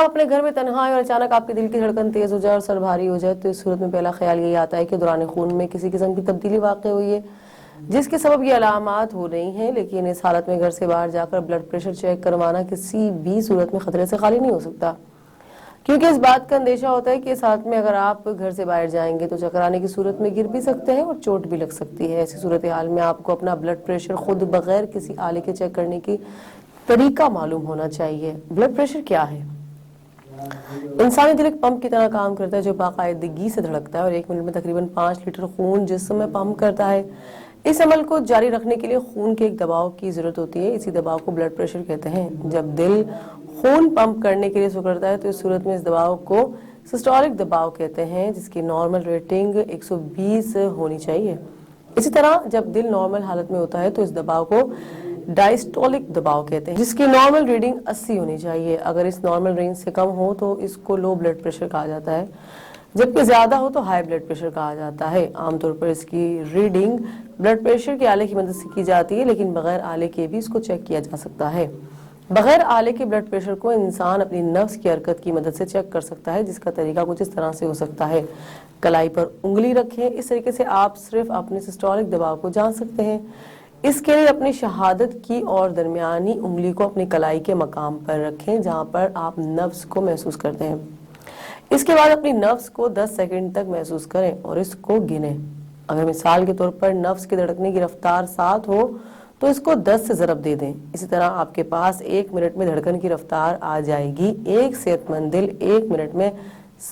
آپ اپنے گھر میں تنہا ہیں اور اچانک آپ کے دل کی دھڑکن تیز ہو جائے اور سر بھاری ہو جائے تو اس صورت میں پہلا خیال یہی آتا ہے کہ دوران خون میں کسی قسم کی تبدیلی واقع ہوئی ہے جس کے سبب یہ علامات ہو رہی ہیں، لیکن اس حالت میں گھر سے باہر جا کر بلڈ پریشر چیک کروانا کسی بھی صورت میں خطرے سے خالی نہیں ہو سکتا، کیونکہ اس بات کا اندیشہ ہوتا ہے کہ اس حالت میں اگر آپ گھر سے باہر جائیں گے تو چکر آنے کی صورت میں گر بھی سکتے ہیں اور چوٹ بھی لگ سکتی ہے۔ ایسی صورتحال میں آپ کو اپنا بلڈ پریشر خود بغیر کسی آلے کے چیک کرنے کی طریقہ معلوم ہونا چاہیے۔ بلڈ پریشر کیا ہے؟ انسانی دل ایک پمپ کی طرح کام کرتا ہے جو باقاعدگی سے دھڑکتا ہے اور 1 منٹ میں تقریباً 5 لیٹر خون جسم میں پمپ کرتا ہے۔ اس عمل کو جاری رکھنے کے لیے خون کے ایک دباؤ کی ضرورت ہوتی ہے، اسی دباؤ کو بلڈ پریشر کہتے ہیں۔ جب دل خون پمپ کرنے کے لیے سکڑتا ہے تو اس صورت میں اس دباؤ کو سسٹولک دباؤ کہتے ہیں، جس کی نارمل ریٹنگ 120 ہونی چاہیے۔ اسی طرح جب دل نارمل حالت میں ہوتا ہے تو اس دباؤ کو ڈائسٹولک دباؤ کہتے ہیں، جس کی نارمل ریڈنگ 80 ہونی چاہیے۔ اگر اس نارمل رینج سے کم ہو تو اس کو لو بلڈ پریشر کہا جاتا ہے، جبکہ زیادہ ہو تو ہائی بلڈ پریشر کہا جاتا ہے۔ عام طور پر اس کی ریڈنگ بلڈ پریشر کے آلے کی مدد سے کی جاتی ہے، لیکن بغیر آلے کے بھی اس کو چیک کیا جا سکتا ہے۔ بغیر آلے کے بلڈ پریشر کو انسان اپنی نفس کی حرکت کی مدد سے چیک کر سکتا ہے، جس کا طریقہ کچھ اس طرح سے ہو سکتا ہے۔ کلائی پر انگلی رکھیں، اس طریقے سے آپ صرف اپنے سسٹولک دباؤ کو جان سکتے ہیں۔ اس کے لیے اپنی شہادت کی اور درمیانی انگلی کو اپنی کلائی کے مقام پر رکھیں جہاں پر آپ نبض کو محسوس کرتے ہیں۔ اس کے بعد اپنی نبض کو 10 سیکنڈ تک محسوس کریں اور اس کو گنیں۔ اگر مثال کے طور پر نبض کے دھڑکنے کی رفتار 7 ہو تو اس کو 10 سے ضرب دے دیں۔ اسی طرح آپ کے پاس 1 منٹ میں دھڑکن کی رفتار آ جائے گی۔ ایک صحت مند دل 1 منٹ میں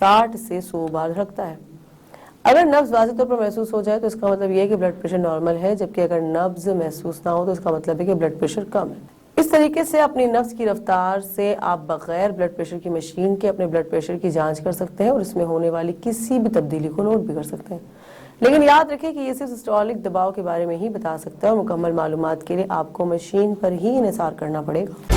60 سے 100 بار دھڑکتا ہے۔ اگر نبض واضح طور پر محسوس ہو جائے تو اس کا مطلب یہ ہے کہ بلڈ پریشر نارمل ہے، جبکہ اگر نبض محسوس نہ ہو تو اس کا مطلب ہے کہ بلڈ پریشر کم ہے۔ اس طریقے سے اپنی نبض کی رفتار سے آپ بغیر بلڈ پریشر کی مشین کے اپنے بلڈ پریشر کی جانچ کر سکتے ہیں اور اس میں ہونے والی کسی بھی تبدیلی کو نوٹ بھی کر سکتے ہیں۔ لیکن یاد رکھیں کہ یہ صرف سسٹولک دباؤ کے بارے میں ہی بتا سکتا ہے اور مکمل معلومات کے لیے آپ کو مشین پر ہی انحصار کرنا پڑے گا۔